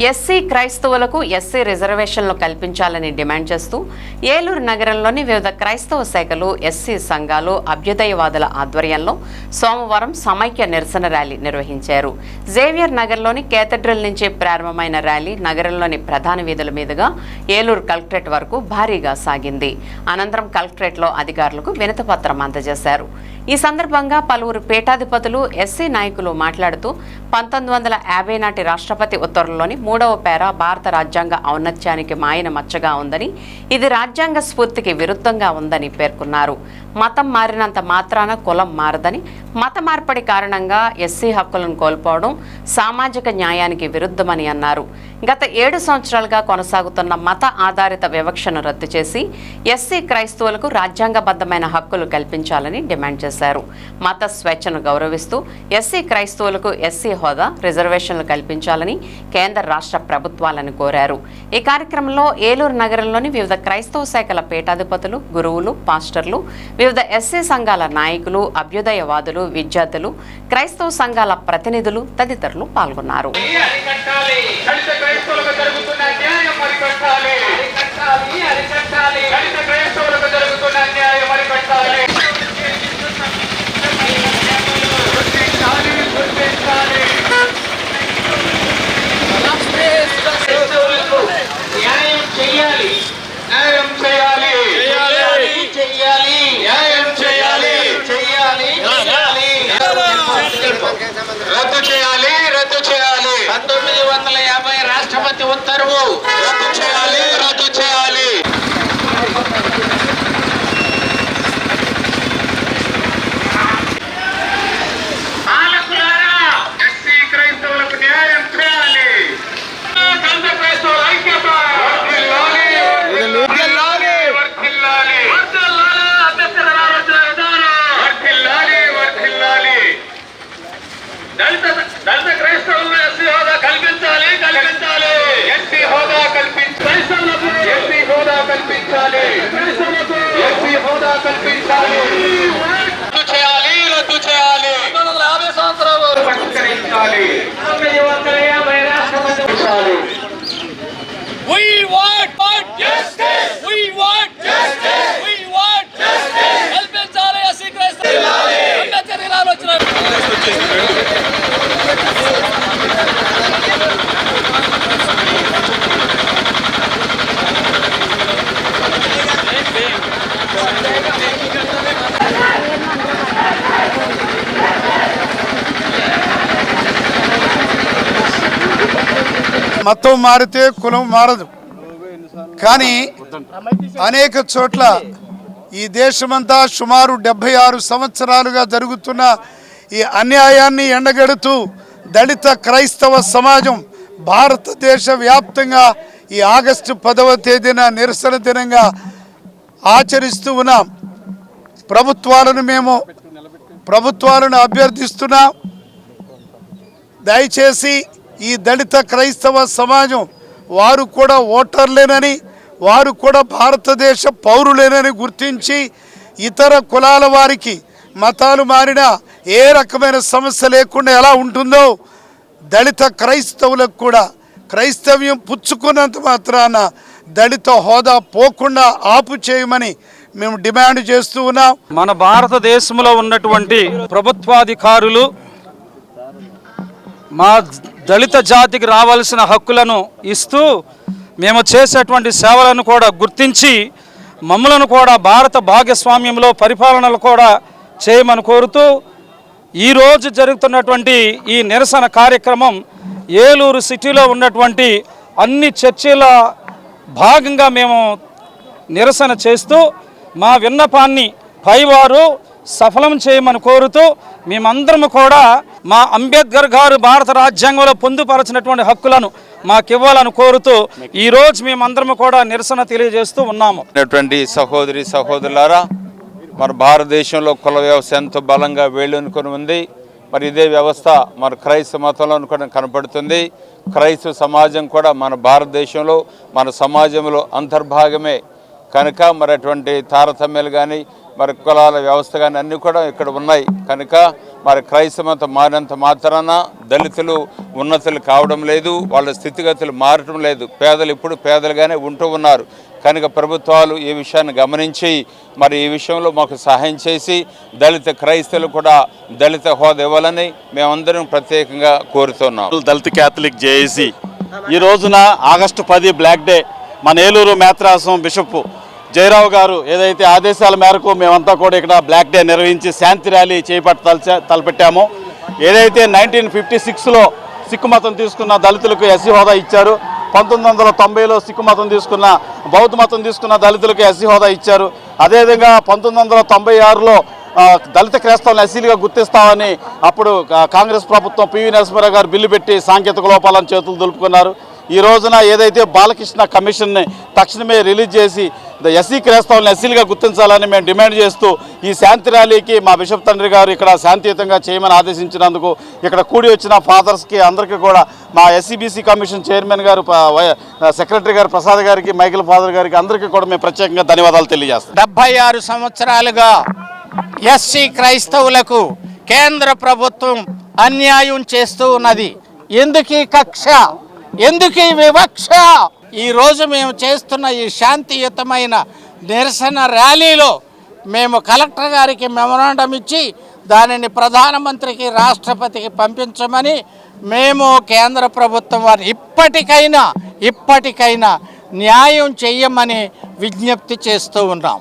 SC క్రైస్తవులకు SC రిజర్వేషన్లు కల్పించాలని డిమాండ్ చేస్తూ ఏలూరు నగరంలోని వివిధ క్రైస్తవ శాఖలు, ఎస్సీ సంఘాలు, అభ్యుదయవాదుల ఆధ్వర్యంలో సోమవారం సమైక్య నిరసన ర్యాలీ నిర్వహించారు. జేవియర్ నగర్లోని కేథడ్రల్ నుంచి ప్రారంభమైన ర్యాలీ నగరంలోని ప్రధాన వీధుల మీదుగా ఏలూరు కలెక్టరేట్ వరకు భారీగా సాగింది. అనంతరం కలెక్టరేట్లో అధికారులకు వినతిపత్రం అందజేశారు. ఈ సందర్భంగా పలువురు పీఠాధిపతులు, ఎస్సీ నాయకులు మాట్లాడుతూ 1950 నాటి రాష్ట్రపతి ఉత్తర్వుల్లోని 3వ పేర భారత రాజ్యాంగ ఔన్నత్యానికి మాయన మచ్చగా ఉందని, ఇది రాజ్యాంగ స్ఫూర్తికి విరుద్ధంగా ఉందని పేర్కొన్నారు. మతం మారినంత మాత్రాన కులం మారదని, మత మార్పిడి కారణంగా ఎస్సీ హక్కులను కోల్పోవడం సామాజిక న్యాయానికి విరుద్ధమని అన్నారు. గత 7 సంవత్సరాలుగా కొనసాగుతున్న మత ఆధారిత వివక్షను రద్దు చేసి ఎస్సీ క్రైస్తవులకు రాజ్యాంగబద్ధమైన హక్కులు కల్పించాలని డిమాండ్ చేశారు. మత స్వేచ్ఛను గౌరవిస్తూ ఎస్సీ క్రైస్తవులకు ఎస్సీ హోదా, రిజర్వేషన్లు కల్పించాలని కేంద్ర రాష్ట్ర ప్రభుత్వాలను కోరారు. ఈ కార్యక్రమంలో ఏలూరు నగరంలోని వివిధ క్రైస్తవ శాఖల పీఠాధిపతులు, గురువులు, పాస్టర్లు, వివిధ ఎస్సీ సంఘాల నాయకులు, అభ్యుదయవాదులు, విద్యార్థులు, క్రైస్తవ సంఘాల ప్రతినిధులు తదితరులు పాల్గొన్నారు. రద్దు చేయాలి, రద్దు చేయాలి. 1950 రాష్ట్రపతి ఉత్తర్వు రద్దు చేయాలి, రద్దు చేయాలి. పాలకులారా, ఎస్సీ క్రైస్తవులకు న్యాయం చేయాలి. ఐక్యత దళిత క్రైస్తవులకు ఎస్సీ హోదా కల్పించాలి, కల్పించాలి. ఎస్సీ హోదా కల్పించాలి, ఎస్సీ హోదా కల్పించాలి, ఎస్సీ హోదా కల్పించాలి. రద్దు చేయాలి, రద్దు చేయాలి. 1950 సంవత్సరాలు పరిష్కరించాలి. 1950 రాష్ట్రపతి We want justice. We want justice. We want justice. కల్పించాలి ఎస్సీ క్రైస్తవులకు అంబేద్కర్ జిల్లాలో వచ్చిన మతం మారితే కులం మారదు. కానీ అనేక చోట్ల ఈ దేశమంతా సుమారు 76 సంవత్సరాలుగా జరుగుతున్న ఈ అన్యాయాన్ని ఎండగడుతూ దళిత క్రైస్తవ సమాజం భారతదేశ వ్యాప్తంగా ఈ ఆగస్టు 10వ తేదీన నిరసన దినంగా ఆచరిస్తూ ఉన్నాం. ప్రభుత్వాలను అభ్యర్థిస్తున్నాం. దయచేసి ఈ దళిత క్రైస్తవ సమాజం వారు కూడా ఓటర్లేనని, వారు కూడా భారతదేశ పౌరులేనని గుర్తించి ఇతర కులాల వారికి మతాలు మారినా ఏ రకమైన సమస్య లేకుండా ఎలా ఉంటుందో దళిత క్రైస్తవులకు కూడా క్రైస్తవ్యం పుచ్చుకున్నంత మాత్రాన దళిత హోదా పోకుండా ఆపు చేయమని మేము డిమాండ్ చేస్తూ ఉన్నాం. మన భారతదేశంలో ఉన్నటువంటి ప్రభుత్వాధికారులు మా దళిత జాతికి రావాల్సిన హక్కులను ఇస్తూ మేము చేసేటువంటి సేవలను కూడా గుర్తించి మమ్మలను కూడా భారత భాగస్వామ్యంలో పరిపాలనలు కూడా చేయమని కోరుతూ ఈరోజు జరుగుతున్నటువంటి ఈ నిరసన కార్యక్రమం ఏలూరు సిటీలో ఉన్నటువంటి అన్ని చర్చిల భాగంగా మేము నిరసన చేస్తూ మా విన్నపాన్ని పైవారు సఫలం చేయమని కోరుతూ మేమందరం కూడా మా అంబేద్కర్ గారు భారత రాజ్యాంగంలో పొందుపరచినటువంటి హక్కులను మాకివ్వాలని కోరుతూ ఈరోజు మేమందరం కూడా నిరసన తెలియజేస్తూ ఉన్నాము. సహోదరి సహోదరులారా, మన భారతదేశంలో కుల వ్యవస్థ ఎంతో బలంగా వేళ్ళూనుకొని ఉంది. మరి ఇదే వ్యవస్థ మన క్రైస్తవ మతంలో కూడా కనపడుతుంది. క్రైస్తవ సమాజం కూడా మన భారతదేశంలో మన సమాజంలో అంతర్భాగమే కనుక మరి అటువంటి తారతమ్యాలు కానీ మరి కులాల వ్యవస్థ కానీ అన్నీ కూడా ఇక్కడ ఉన్నాయి కనుక మరి క్రైస్తవ మతం మారినంత మాత్రాన దళితులు ఉన్నతులు కావడం లేదు, వాళ్ళ స్థితిగతులు మారటం లేదు. పేదలు ఇప్పుడు పేదలుగానే ఉంటూ ఉన్నారు. కనుక ప్రభుత్వాలు ఈ విషయాన్ని గమనించి మరి ఈ విషయంలో మాకు సహాయం చేసి దళిత క్రైస్తవులు కూడా దళిత హోదా ఇవ్వాలని మేమందరం ప్రత్యేకంగా కోరుతున్నాం. దళిత క్యాథలిక్ జేఏసీ ఈ రోజున ఆగస్టు 10 బ్లాక్ డే మన ఏలూరు మేత్రాసం బిషప్ జయరావు గారు ఏదైతే ఆదేశాల మేరకు మేమంతా కూడా ఇక్కడ బ్లాక్ డే నిర్వహించి శాంతి ర్యాలీ తలపెట్టామో, ఏదైతే 1956లో సిక్కు మతం తీసుకున్న దళితులకు ఎస్సీ హోదా ఇచ్చారు, 1990లో సిక్కు మతం తీసుకున్న బౌద్ధ మతం తీసుకున్న దళితులకు ఎస్సీ హోదా ఇచ్చారు. అదేవిధంగా 1996లో దళిత క్రైస్తవులను ఎస్సీలుగా గుర్తిస్తామని అప్పుడు కాంగ్రెస్ ప్రభుత్వం పివి నరసింహారావు గారు బిల్లు పెట్టి సాంకేతిక లోపాలను చేతులు దులుపుకున్నారు. ఈ రోజున ఏదైతే బాలకృష్ణ కమిషన్ని తక్షణమే రిలీజ్ చేసి ఎస్సీ క్రైస్తవులను ఎస్సీలుగా గుర్తించాలని మేము డిమాండ్ చేస్తూ ఈ శాంతి ర్యాలీకి మా బిషప్ తండ్రి గారు ఇక్కడ శాంతియుతంగా చేయమని ఆదేశించినందుకు ఇక్కడ కూడి వచ్చిన ఫాదర్స్కి అందరికీ కూడా మా ఎస్సీబీసీ కమిషన్ చైర్మన్ గారు, సెక్రటరీ గారు ప్రసాద్ గారికి, మైకిల్ ఫాదర్ గారికి అందరికీ కూడా మేము ప్రత్యేకంగా ధన్యవాదాలు తెలియజేస్తాం. 76 సంవత్సరాలుగా ఎస్సీ క్రైస్తవులకు కేంద్ర ప్రభుత్వం అన్యాయం చేస్తూ ఉన్నది. ఎందుకు ఈ కక్ష, ఎందుకు ఈ వివక్ష? ఈరోజు మేము చేస్తున్న ఈ శాంతియుతమైన నిరసన ర్యాలీలో మేము కలెక్టర్ గారికి మెమొరాండం ఇచ్చి దానిని ప్రధానమంత్రికి, రాష్ట్రపతికి పంపించమని మేము కేంద్ర ప్రభుత్వం వారిని ఇప్పటికైనా న్యాయం చెయ్యమని విజ్ఞప్తి చేస్తూ ఉన్నాం.